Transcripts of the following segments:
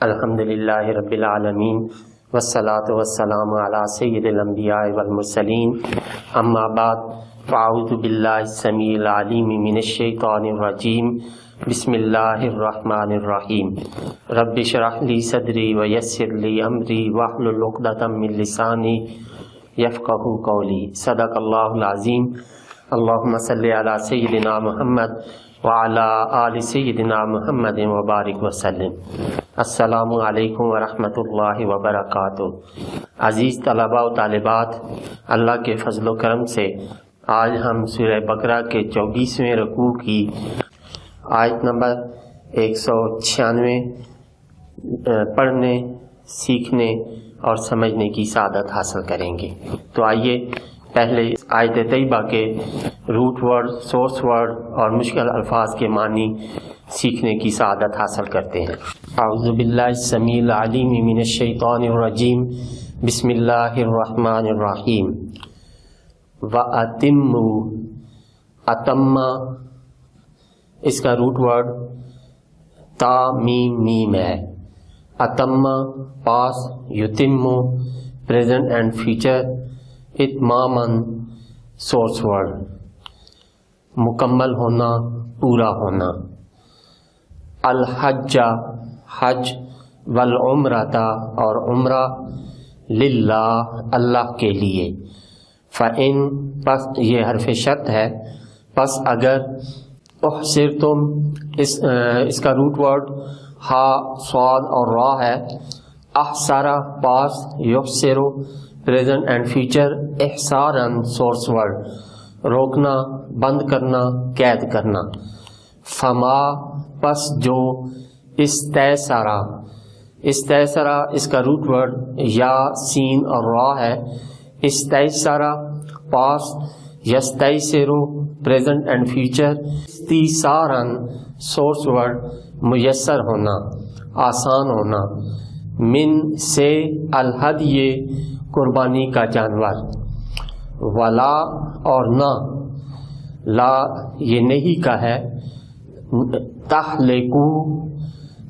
الحمدللہ رب العالمین والصلاة والسلام علی سید الانبیاء والمرسلین، اما بعد، فاعوذ باللہ السمیع العلیم من الشیطان الرجیم، بسم اللہ الرحمن الرحیم، رب اشرح لی صدری ویسر لی امری واحلل عقدۃ من لسانی یفقہوا قولی۔ صدق اللہ العظیم۔ اللہم صلی علی سیدنا محمد وعلی آل سیدنا محمد مبارک وسلم۔ السلام علیکم ورحمۃ اللہ وبرکاتہ۔ عزیز طلباء و طالبات، اللہ کے فضل و کرم سے آج ہم سورہ بقرہ کے 24ویں رکوع کی آیت نمبر 196 پڑھنے، سیکھنے اور سمجھنے کی سعادت حاصل کریں گے۔ تو آئیے پہلے آیت طیبہ کے روٹ ورڈ، سورس ورڈ اور مشکل الفاظ کے معنی سیکھنے کی سعادت حاصل کرتے ہیں۔ اعوذ باللہ السمیع العلیم من الشیطان الرجیم، بسم اللہ الرحمن الرحیم۔ وَأَتِمُّوا، اتما اس کا روٹ ورڈ تا میم میم ہے۔ اتما پاس، یتمو پریزنٹ اینڈ فیوچر، اتماماً سورس ورڈ مکمل ہونا، پورا ہونا۔ الحج حج، والعمرۃ اور عمرہ، للہ اللہ کے لیے۔ فإن پس یہ حرف شرط ہے، پس اگر احصرتم اس کا روٹ ورڈ ہا، صاد اور را ہے۔ احصارا پاس، یحصرو پریزنٹ اینڈ فیوچر، احصاراً سورس ورڈ روکنا، بند کرنا، قید کرنا۔ فما پس جو، استیسرا استیسرا اس کا روٹ ورڈ یا سین اور را ہے۔ استیسرا پاس، یستیسرو پریزنٹ اینڈ فیوچر، استیساراً سورس ورڈ میسر ہونا، آسان ہونا۔ من سے، الہدی قربانی کا جانور۔ ولا اور نہ، لا یہ نہیں کا ہے۔ تحلقو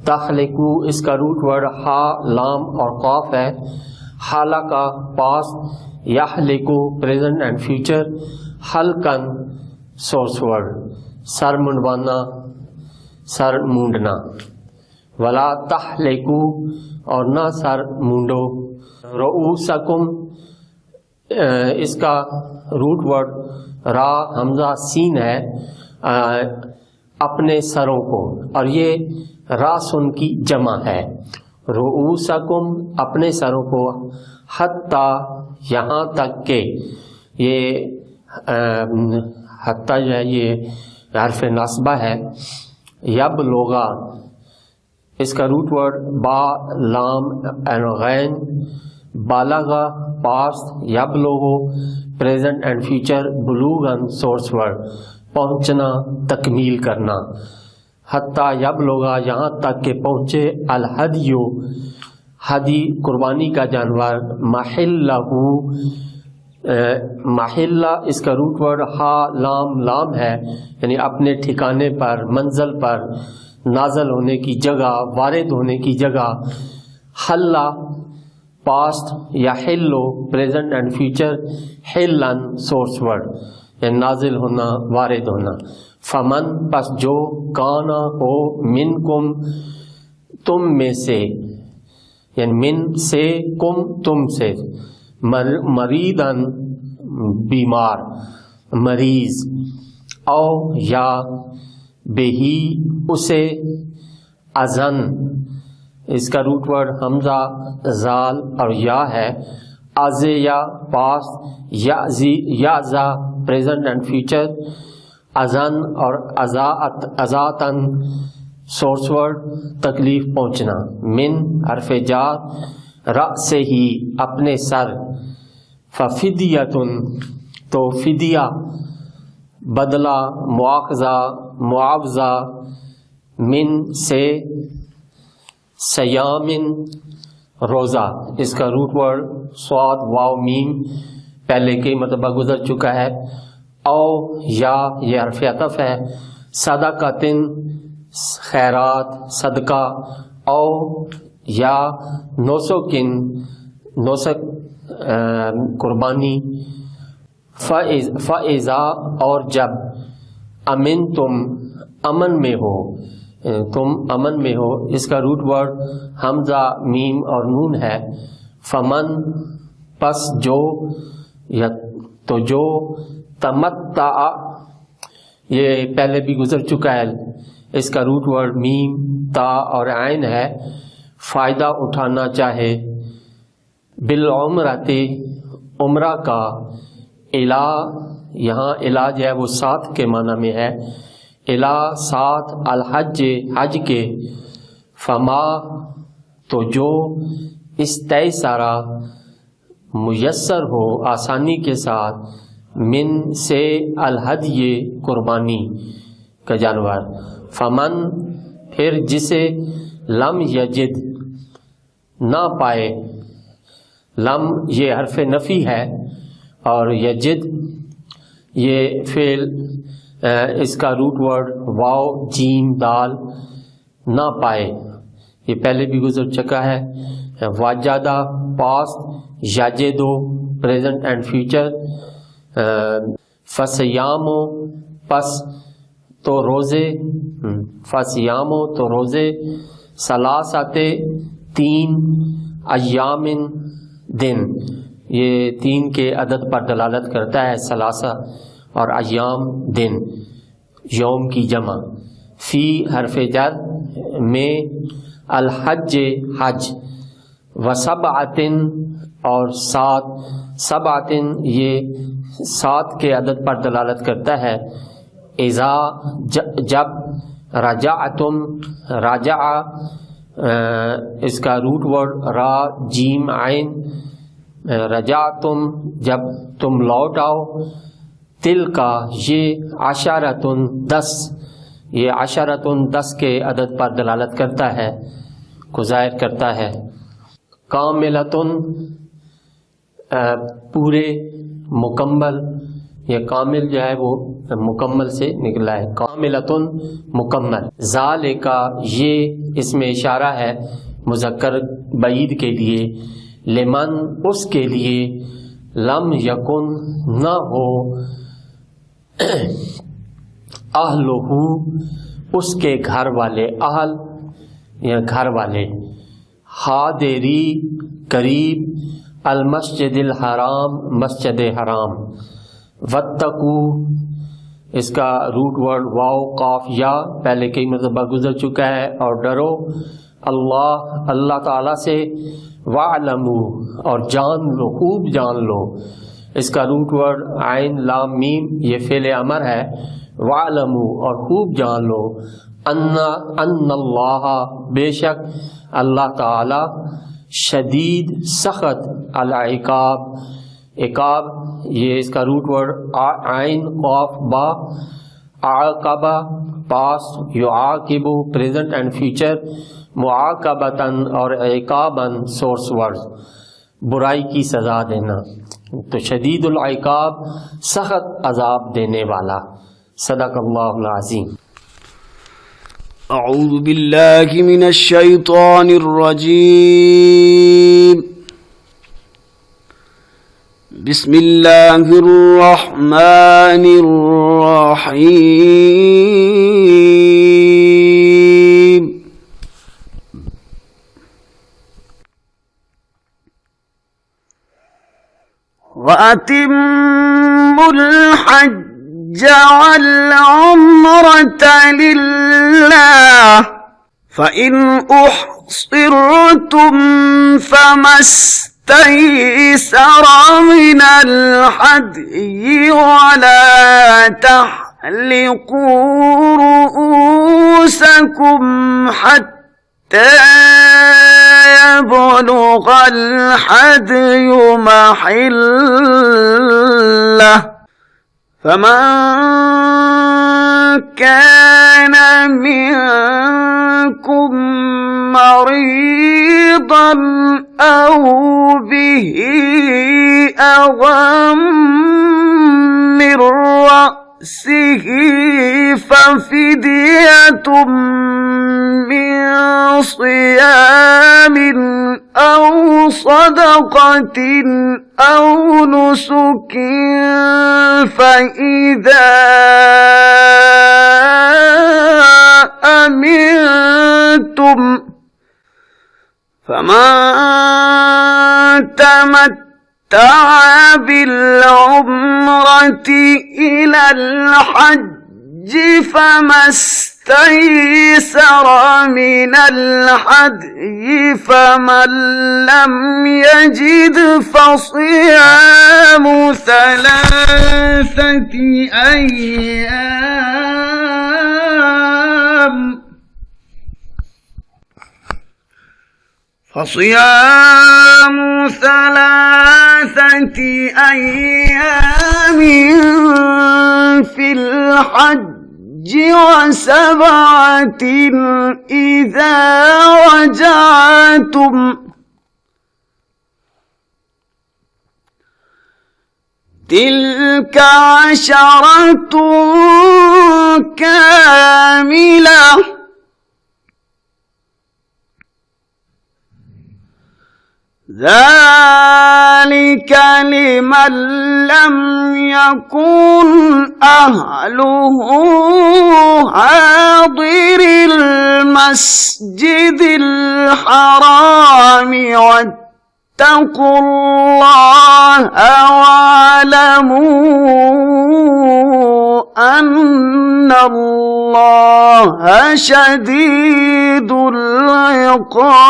تحلقو اس کا روٹ ورڈ ہا، لام اور قاف ہے۔ حلقہ پاس، یحلقو پریزنٹ اینڈ فیوچر، حلقاً سورس ورڈ سر منڈوانا، سر مونڈنا۔ ولا تحلقو اور نہ سر مونڈو۔ رؤوسکم اس کا روٹ ورڈ را، حمزہ سین ہے، اپنے سروں کو، اور یہ راسن کی جمع ہے۔ رؤوسکم اپنے سروں کو، حتی یہاں تک کہ، یہ حتی جو ہے یہ حرف نصبہ ہے۔ یبلغا اس کا روٹ ورڈ با، لام اور غین، بالغا پاس، یبلغو پریزنٹ اینڈ فیوچر، بلوغاً سورس ورڈ پہنچنا، تکمیل کرنا۔ حتی یبلغا یہاں تک کہ پہنچے، الہدیو ہدی قربانی کا جانور، محلہ محلہ اس کا روٹ ورڈ ہا، لام لام ہے، یعنی اپنے ٹھکانے پر، منزل پر، نازل ہونے کی جگہ، وارد ہونے کی جگہ۔ حلہ پاسٹ، یا حلو پریزنٹ اینڈ فیوچر، حلن سورس ورڈ یعنی نازل ہونا، وارد ہونا۔ فمن پس جو، کانا ہو، منکم تم میں سے، یعنی من سے، کم تم سے، مریدن بیمار، مریض، او یا بہی اسے، اذن اس کا روٹ ورڈ حمزہ، زال اور یا ہے۔ ازیا پاس، یازا پریزنٹ اینڈ فیوچر، اذن اور ازاتن سورس ورڈ تکلیف پہنچنا۔ من حرف جار، رأس ہی اپنے سر۔ ففدیتن تو فدیہ بدلہ، مواخذہ، معاوضہ۔ من سے، سیامن روزہ اس کا روٹ ورڈ صاد، واو میم پہلے کے مرتبہ گزر چکا ہے۔ او یا یہ حرف عطف ہے۔ صدقاتن خیرات، صدقہ، او یا نوسکن نوسک قربانی، فَإِذَا اور جب، امن تم امن میں ہو، تم امن میں ہو، اس کا روٹ ورڈ حمزہ میم اور نون ہے، فمن پس جو، یا تو جو، تمتع یہ پہلے بھی گزر چکا ہے، اس کا روٹ ورڈ میم تا اور عین ہے، فائدہ اٹھانا چاہے، بالعمرۃ عمرہ کا، الا یہاں الا جو ہے وہ ساتھ کے معنی میں ہے، الا ساتھ، الحج حج کے، فما تو جو، استیسرا میسر ہو آسانی کے ساتھ، من سے، الہدی قربانی کا جانور، فمن پھر جسے، لم یجد نہ پائے، لم یہ حرف نفی ہے اور یجد یہ فعل، اس کا روٹ ورڈ واو جیم دال، نہ پائے، یہ پہلے بھی گزر چکا ہے، واجدہ پاسٹ، یجدو پریزنٹ اینڈ فیوچر، فسیامو پس تو روزے، فسیامو تو روزے، ثلاثت تین، ایامن دن، یہ تین کے عدد پر دلالت کرتا ہے، ثلاثہ اور ایام دن، یوم کی جمع، فی حرف جر میں، الحج حج، وسبعتن اور سات، سبعتن یہ سات کے عدد پر دلالت کرتا ہے، اذا جب، رجعتم راجع، اس کا روٹ ورڈ را جیم عین، رجعتم جب تم لوٹ آؤ، تل کا یہ عشرتن 10، یہ عشرتن 10 کے عدد پر دلالت کرتا ہے، کو ظاہر کرتا ہے، کاملتن پورے، مکمل، یہ کامل جو ہے وہ مکمل سے نکلا ہے، کاملتن مکمل، ذالکا یہ اس میں اشارہ ہے مذکر بعید کے لیے، لمن اس کے لیے، لم یکن نہ ہو، اہلہ اس کے گھر والے، اہل یا گھر والے، حاضری قریب، المسجد الحرام مسجد حرام، واتقو اس کا روٹ ورڈ واو قاف یا پہلے کئی مرتبہ گزر چکا ہے، اور ڈرو اللہ اللہ تعالیٰ سے، وعلمو اور جان لو، خوب جان لو، اس کا روٹ ورڈ عین لام میم یہ فعل امر ہے، وعلمو اور خوب جان لو، ان اللہ بے شک اللہ تعالی، شدید سخت، العقاب عقاب یہ اس کا روٹ ورڈ عین قاف با، عاقبہ پاسٹ، یعاقبو پریزنٹ اینڈ فیوچر، معاقبتاً اور عقاباً سورس ورڈ، برائی کی سزا دینا، تو شدید العقاب سخت عذاب دینے والا، صدق اللہ العظیم۔ اعوذ باللہ من الشیطان الرجیم، بسم اللہ الرحمن الرحیم، وَأَتِمُّوا الْحَجَّ وَالْعُمْرَةَ لِلَّهِ فَإِنْ أُحْصِرْتُمْ فَمَا اسْتَيْسَرَ مِنَ الْهَدْيِ وَلَا تَحْلِقُوا رُؤُوسَكُمْ حَتَّى يَبْلُغَ الْهَدْيُ مَحِلَّهُ، فَمَنْ كَانَ مِنْكُمْ مَرِيضًا أَوْ بِهِ أَذًى مِنْ رأسه ففدية من صيام أو صدقة أو نسك فإذا أمنتم فمن تمتع بالعمرة إلى الحج فما استيسر من الهدي فمن لم يجد فصيام 3 أيام فصيام 3 أيام في الحج و7 إذا رجعتم تلك 10 كاملة ذلك لمن لم يكن أهله حاضر المسجد الحرام واتقوا الله واعلموا أن الله شديد العقاب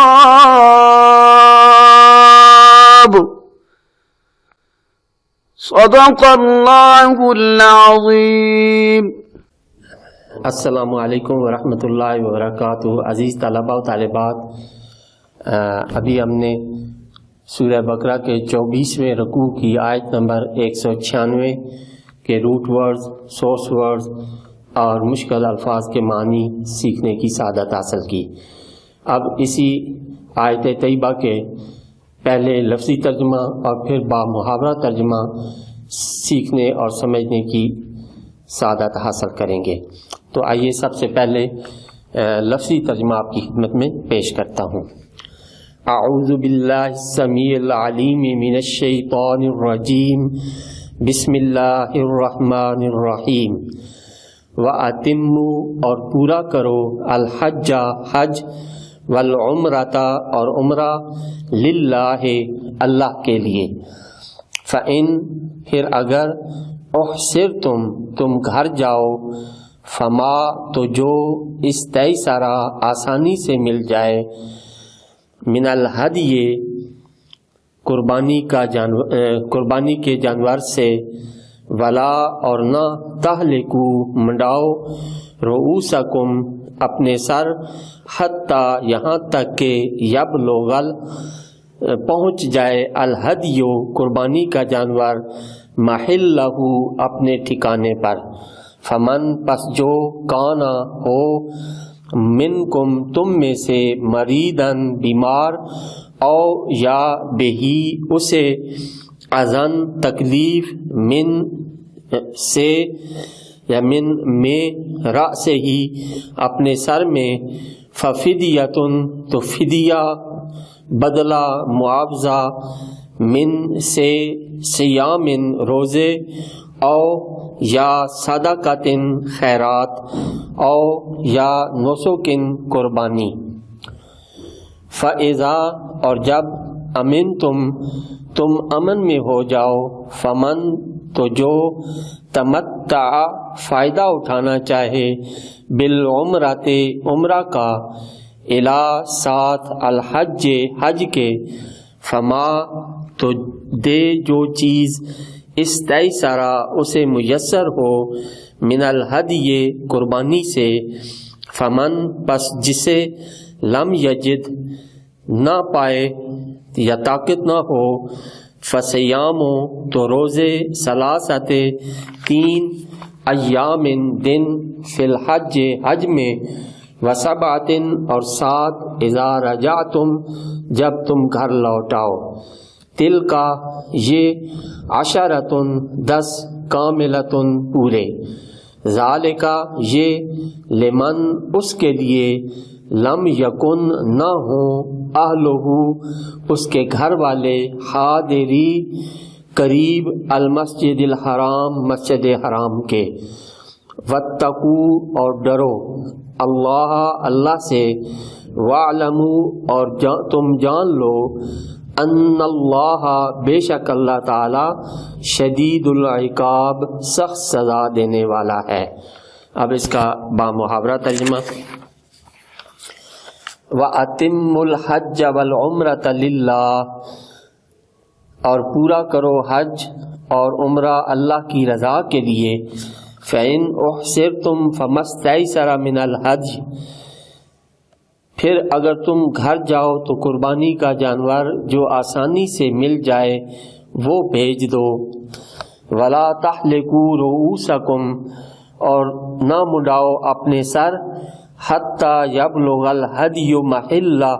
صدق اللہ العظیم۔ السلام علیکم ورحمۃ اللہ وبرکاتہ۔ عزیز طلباء و طالبات، ابھی ہم نے سورہ بقرہ کے 24ویں رکوع کی آیت نمبر 196 کے روٹ ورڈز، سورس ورڈز اور مشکل الفاظ کے معنی سیکھنے کی سعادت حاصل کی۔ اب اسی آیت طیبہ کے پہلے لفظی ترجمہ اور پھر بامحاورہ ترجمہ سیکھنے اور سمجھنے کی سعادت حاصل کریں گے۔ تو آئیے سب سے پہلے لفظی ترجمہ آپ کی خدمت میں پیش کرتا ہوں۔ اعوذ باللہ السمیع العلیم من الشیطان الرجیم، بسم اللہ الرحمن الرحیم۔ وَأَتِمُّوا اور پورا کرو، الحج حج، والعمرۃ اور عمرہ، للہ اللہ کے لیے، فَإِن پھر اگر احصرتم تم گھر جاؤ، فما تو جو استیسر آسانی سے مل جائے، من الہدی قربانی کے جانور سے، ولا اور نہ تہلکو منڈاؤ، رؤوسکم اپنے سر، حتی یہاں تک کہ یبلغ پہنچ جائے، الہدیو قربانی کا جانور، محلہ اپنے ٹھکانے پر، فمن پس جو کانا ہو، منکم تم میں سے، مریدن بیمار، او یا بہی اسے، اذن تکلیف، من سے یا من میں، رأسہ ہی اپنے سر میں، ففدیتن تو فدیہ بدلہ معاوضہ، من سے صیام روزے، او یا صدقاتن خیرات، او یا نسکن قربانی، فاذا اور جب امنتم تم امن میں ہو جاؤ، فمن تو جو تمتع فائدہ اٹھانا چاہے، بالعمرۃ عمرہ کا، الی ساتھ، الحج حج کے، فما تو دے جو چیز، استیسرا اسے میسر ہو، من الہدی قربانی سے، فمن پس جسے، لم یجد نہ پائے یا طاقت نہ ہو، فصیام تو روزے، ثلاثت 3 ایام دن، فی الحج حج میں، و7 اور 7 اذا رجعتم جب تم گھر لوٹاؤ، تل کا یہ، 10 10 کاملتن پورے، ذالکا یہ لمن اس کے لیے لم یکن نہ ہوں اہلہ اس کے گھر والے حاضری قریب المسجد الحرام مسجد حرام کے، واتقو اور ڈرو اللہ اللہ سے، وَاعْلَمُوا اور تم جان لو ان اللہ بے شک اللہ تعالی شدید العقاب سخت سزا دینے والا ہے۔ اب اس کا بامحاورہ ترجمہ، وَأَتِمُّ الْحَجَّ وَالْعُمْرَةَ لِلَّهِ اور پورا کرو حج اور عمرہ اللہ کی رضا کے لیے، فَإِنْ أُحْصِرْتُمْ فَمَا اسْتَيْسَرَ مِنَ الْهَدْيِ پھر اگر تم گھر جاؤ تو قربانی کا جانور جو آسانی سے مل جائے وہ بھیج دو، وَلَا تَحْلِقُوا رُؤُوسَكُمْ اور نہ مڈاؤ اپنے سر، حَتَّى يَبْلُغَ الْهَدْيُ مَحِلَّهُ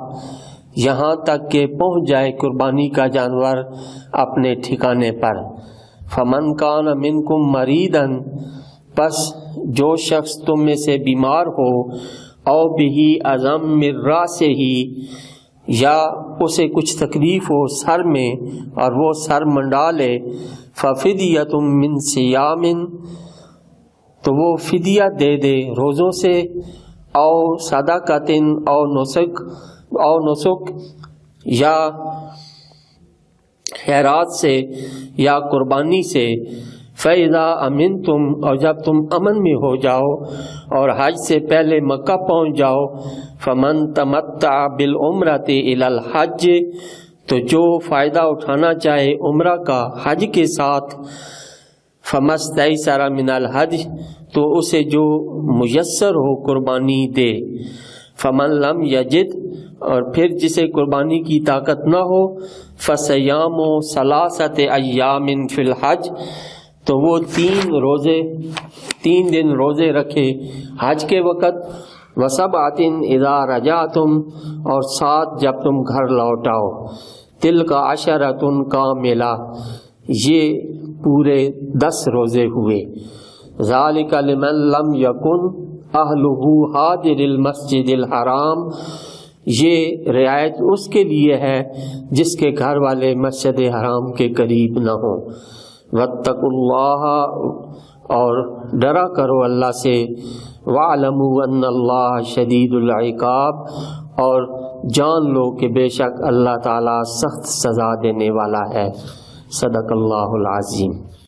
یہاں تک کہ پہنچ جائے قربانی کا جانور اپنے ٹھکانے پر، فَمَنْ كَانَ مِنْكُمْ مَرِيدًا پس جو شخص تم میں سے بیمار ہو، او بہی اعظم من راسہ یا اسے کچھ تکلیف ہو سر میں اور وہ سر منڈا لے، ففدیۃ من صیام تو وہ فدیہ دے دے روزوں سے، او صدقۃ او نسک یا خیرات سے یا قربانی سے، فَإِذَا أَمِنْتُمْ اور جب تم امن میں ہو جاؤ اور حج سے پہلے مکہ پہنچ جاؤ، فَمَنْ تَمَتَّعَ بِالْعُمْرَةِ إِلَى الْحَجِّ تو جو فائدہ اٹھانا چاہے عمرہ کا حج کے ساتھ، فَمَا اسْتَيْسَرَ مِنَ الْهَدْيِ تو اسے جو میسر ہو قربانی دے، فَمَنْ لَمْ يَجِدْ اور پھر جسے قربانی کی طاقت نہ ہو، فَصِيَامُ ثَلَاثَةِ أَيَّامٍ فِي الْحَجِّ تو وہ 3 دن روزے رکھے حج کے وقت، وَسَبْعَةٍ إِذَا رَجَعْتُمْ اور 7 جب تم گھر لوٹاؤ، تِلْكَ عَشَرَةٌ كَامِلَةٌ یہ پورے 10 روزے ہوئے، ذَلِكَ لِمَنْ لَمْ يَكُنْ أَهْلُهُ حَاضِرِ الْمَسْجِدِ الْحَرَامِ یہ رعایت اس کے لیے ہے جس کے گھر والے مسجد حرام کے قریب نہ ہوں، واتقوا اللہ اور ڈرا کرو اللہ سے، وَاعْلَمُوا أَنَّ اللَّهَ شَدِيدُ الْعِقَابِ اور جان لو کہ بے شک اللہ تعالی سخت سزا دینے والا ہے۔ صدق اللہ العظیم۔